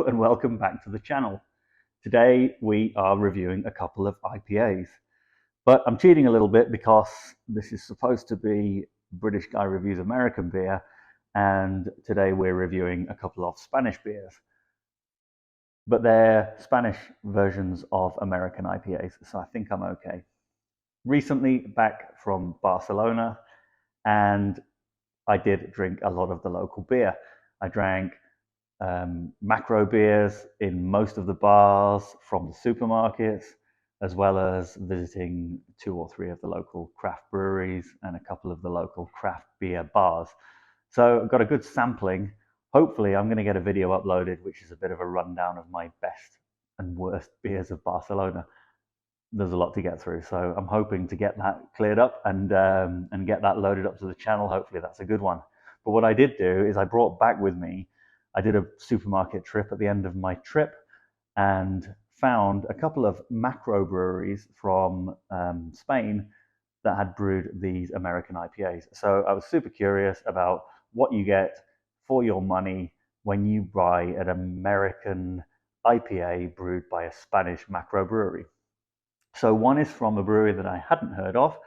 and welcome back to the channel. Today we are reviewing a couple of IPAs, but I'm cheating a little bit because this is supposed to be British Guy Reviews American Beer, and today we're reviewing a couple of Spanish beers. But they're Spanish versions of American IPAs, so I think I'm okay. Recently back from Barcelona, and I did drink a lot of the local beer. I drank macro beers in most of the bars from the supermarkets, as well as visiting 2 or 3 of the local craft breweries and a couple of the local craft beer bars. So I've got a good sampling. Hopefully I'm going to get a video uploaded which is a bit of a rundown of my best and worst beers of Barcelona. There's a lot to get through, so I'm hoping to get that cleared up and get that loaded up to the channel. Hopefully that's a good one. But what I did do is I brought back with me, I did a supermarket trip at the end of my trip and found a couple of macro breweries from Spain that had brewed these American IPAs. So I was super curious about what you get for your money when you buy an American IPA brewed by a Spanish macro brewery. So one is from a brewery that I hadn't heard of,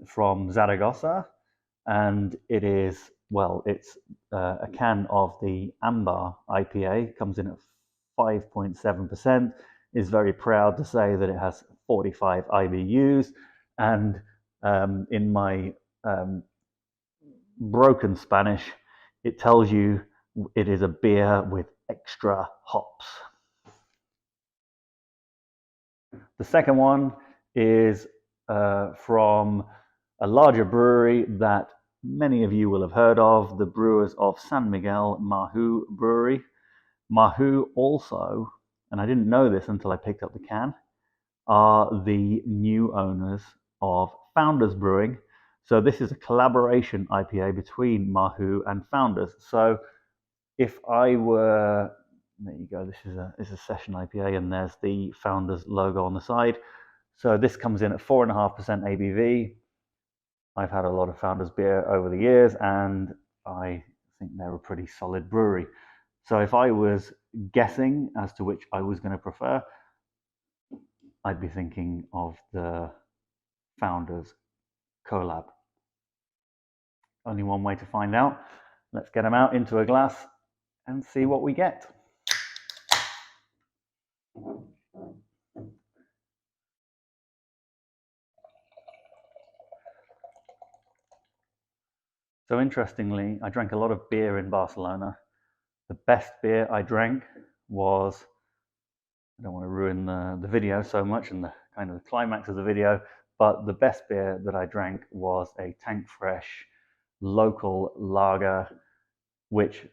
from Zaragoza, and it is, well, it's a can of the Amber IPA, comes in at 5.7%, is very proud to say that it has 45 IBUs, and in my broken Spanish, it tells you it is a beer with extra hops. The second one is from a larger brewery that many of you will have heard of, the brewers of San Miguel, Mahou Brewery. Mahou also, and I didn't know this until I picked up the can, are the new owners of Founders Brewing. So this is a collaboration IPA between Mahou and Founders. So if I were, there you go, this is a session IPA, and there's the Founders logo on the side. So this comes in at 4.5% ABV. I've had a lot of Founders beer over the years, and I think they're a pretty solid brewery. So if I was guessing as to which I was going to prefer, I'd be thinking of the Founders collab. Only one way to find out. Let's get them out into a glass and see what we get. So interestingly, I drank a lot of beer in Barcelona. The best beer I drank was, I don't want to ruin the video so much and the kind of the climax of the video, but the best beer that I drank was a Tank Fresh local lager, which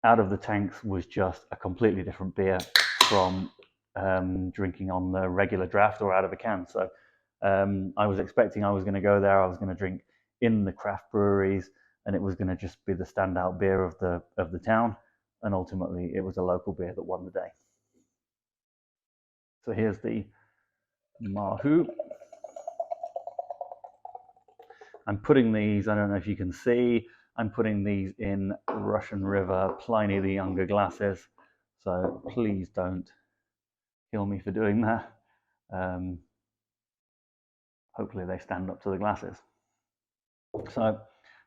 out of the tanks was just a completely different beer from drinking on the regular draft or out of a can. So I was expecting I was going to go there, I was going to drink in the craft breweries, and it was going to just be the standout beer of the town, and ultimately it was a local beer that won the day. So here's the Mahou. I'm putting these, I don't know if you can see, I'm putting these in Russian River Pliny the Younger glasses, so please don't kill me for doing that. Hopefully they stand up to the glasses. So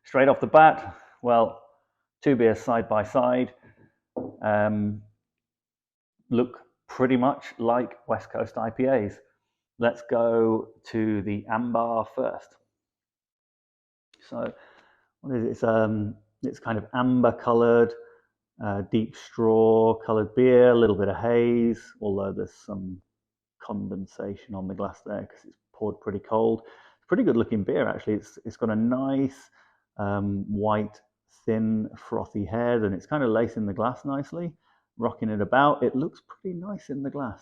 straight off the bat, well, 2 beers side by side, look pretty much like West Coast IPAs. Let's go to the Amber first. So what is it? It's kind of amber coloured, deep straw coloured beer, a little bit of haze, although there's some condensation on the glass there because it's poured pretty cold. It's pretty good looking beer actually. It's got a nice white, thin, frothy head, and it's kind of lacing the glass nicely, rocking it about. It looks pretty nice in the glass.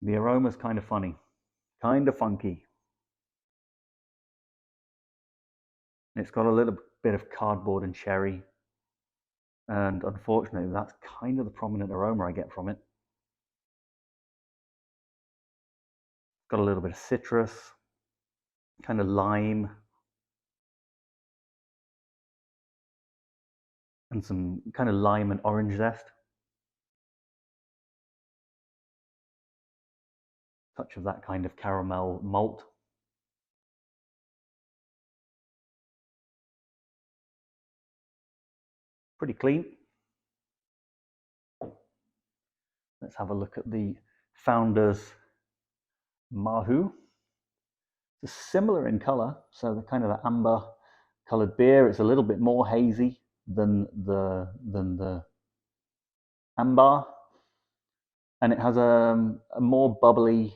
The aroma's kind of funny, kind of funky. It's got a little bit of cardboard and cherry, and unfortunately that's kind of the prominent aroma I get from it. Got a little bit of citrus, kind of lime, and some kind of lime and orange zest. Touch of that kind of caramel malt. Pretty clean. Let's have a look at the founder's Mahou. It's similar in color, so the kind of the amber colored beer. It's a little bit more hazy than the amber, and it has a more bubbly,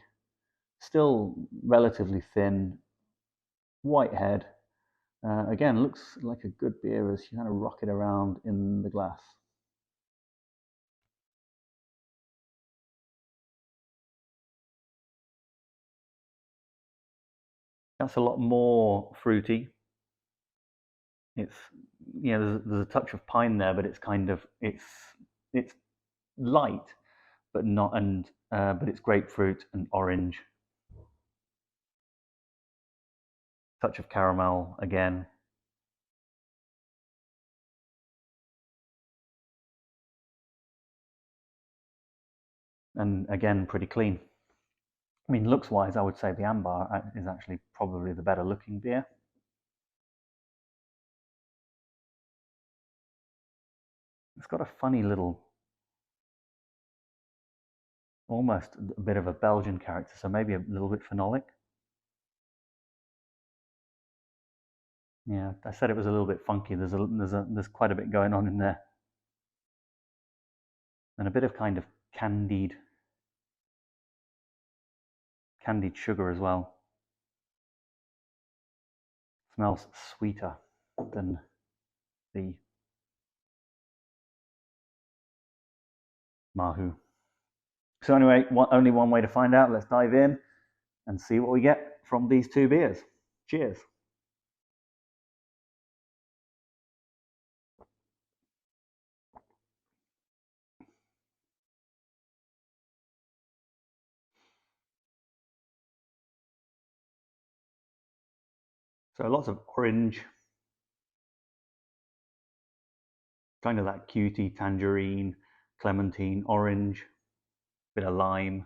still relatively thin white head. Again, looks like a good beer as you kind of rock it around in the glass. That's a lot more fruity. It's there's a touch of pine there, but it's kind of it's light, but not but it's grapefruit and orange. Touch of caramel again. And again, pretty clean. I mean, looks wise, I would say the amber is actually probably the better looking beer. It's got a funny little, almost a bit of a Belgian character, so maybe a little bit phenolic. Yeah, I said it was a little bit funky. There's quite a bit going on in there, and a bit of kind of candied sugar as well. Smells sweeter than the Mahou. So anyway, only one way to find out. Let's dive in and see what we get from these two beers. Cheers. So lots of orange, kind of that cutie, tangerine, clementine, orange, bit of lime.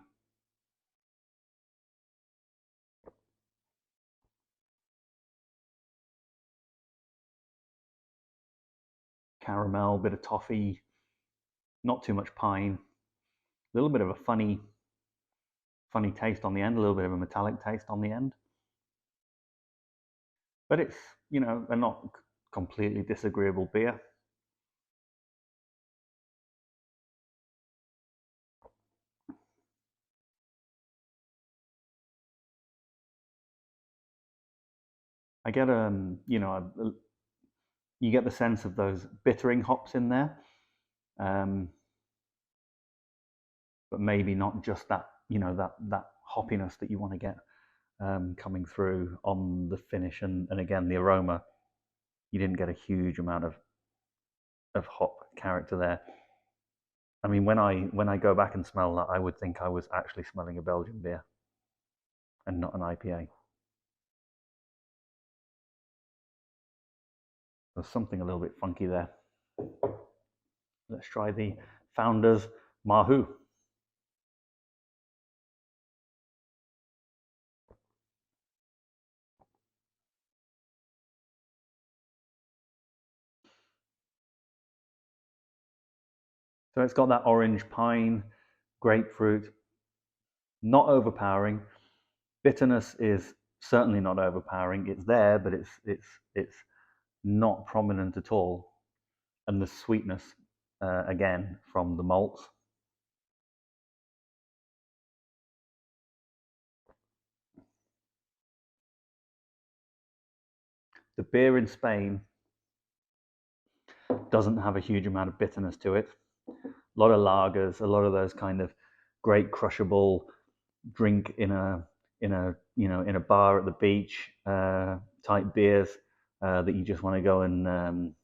Caramel, bit of toffee, not too much pine. A little bit of a funny taste on the end, a little bit of a metallic taste on the end. But it's, a not completely disagreeable beer. I get you get the sense of those bittering hops in there, um, but maybe not just that, that hoppiness that you want to get coming through on the finish, and again the aroma. You didn't get a huge amount of hop character there. I mean, when I go back and smell that, I would think I was actually smelling a Belgian beer and not an IPA. There's something a little bit funky there. Let's try the Founders Mahou. So it's got that orange pine, grapefruit, not overpowering. Bitterness is certainly not overpowering. It's there, but it's not prominent at all. And the sweetness, again, from the malts. The beer in Spain doesn't have a huge amount of bitterness to it. A lot of lagers, a lot of those kind of great crushable drink in a bar at the beach type beers that you just want to go and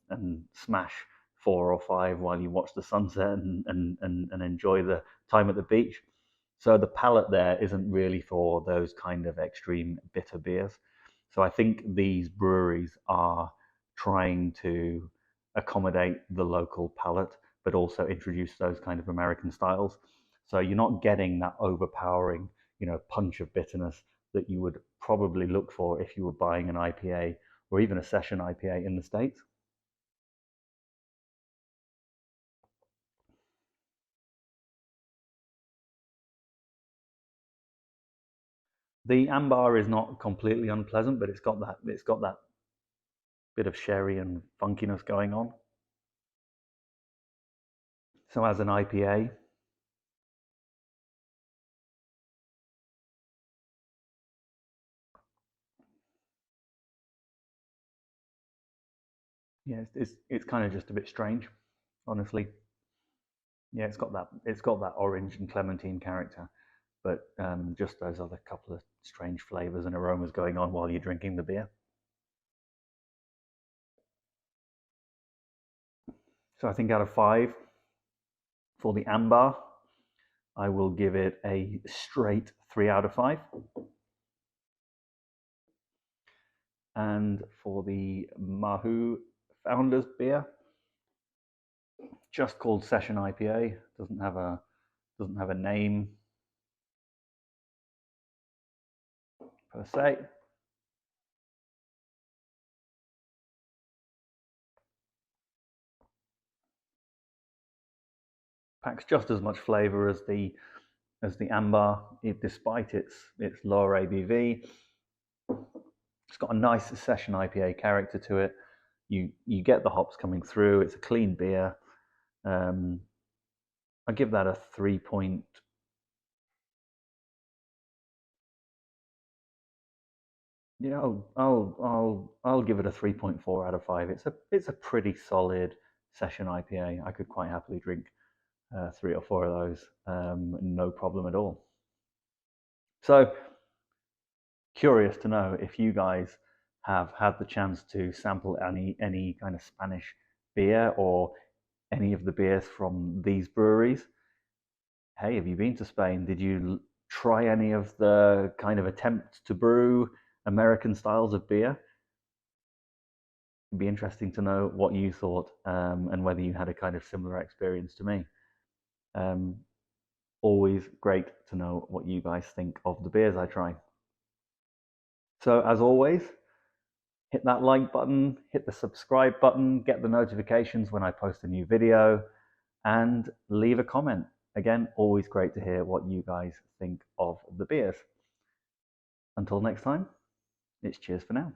smash 4 or 5 while you watch the sunset and enjoy the time at the beach. So the palate there isn't really for those kind of extreme bitter beers. So I think these breweries are trying to accommodate the local palate, but also introduce those kind of American styles. So you're not getting that overpowering, punch of bitterness that you would probably look for if you were buying an IPA or even a session IPA in the States. The amber is not completely unpleasant, but it's got that bit of sherry and funkiness going on. So as an IPA, yeah, it's kind of just a bit strange, honestly. Yeah, it's got that orange and clementine character, but just those other couple of strange flavors and aromas going on while you're drinking the beer. So I think out of 5 for the amber, I will give it a straight 3 out of 5. And for the Mahou Founders beer, just called Session IPA, doesn't have a name per se. Packs just as much flavor as the amber, despite its lower ABV. It's got a nice session IPA character to it. You get the hops coming through. It's a clean beer. I give that a 3 point. Yeah, I'll give it a 3.4 out of 5. It's a pretty solid session IPA. I could quite happily drink 3 or 4 of those, no problem at all. So curious to know if you guys have had the chance to sample any kind of Spanish beer or any of the beers from these breweries. Hey, have you been to Spain? Did you try any of the kind of attempts to brew American styles of beer? It'd be interesting to know what you thought, and whether you had a kind of similar experience to me. Um, Always great to know what you guys think of the beers I try. So, as always, hit that like button, hit the subscribe button, get the notifications when I post a new video, and leave a comment. Again, always great to hear what you guys think of the beers. Until next time, it's cheers for now.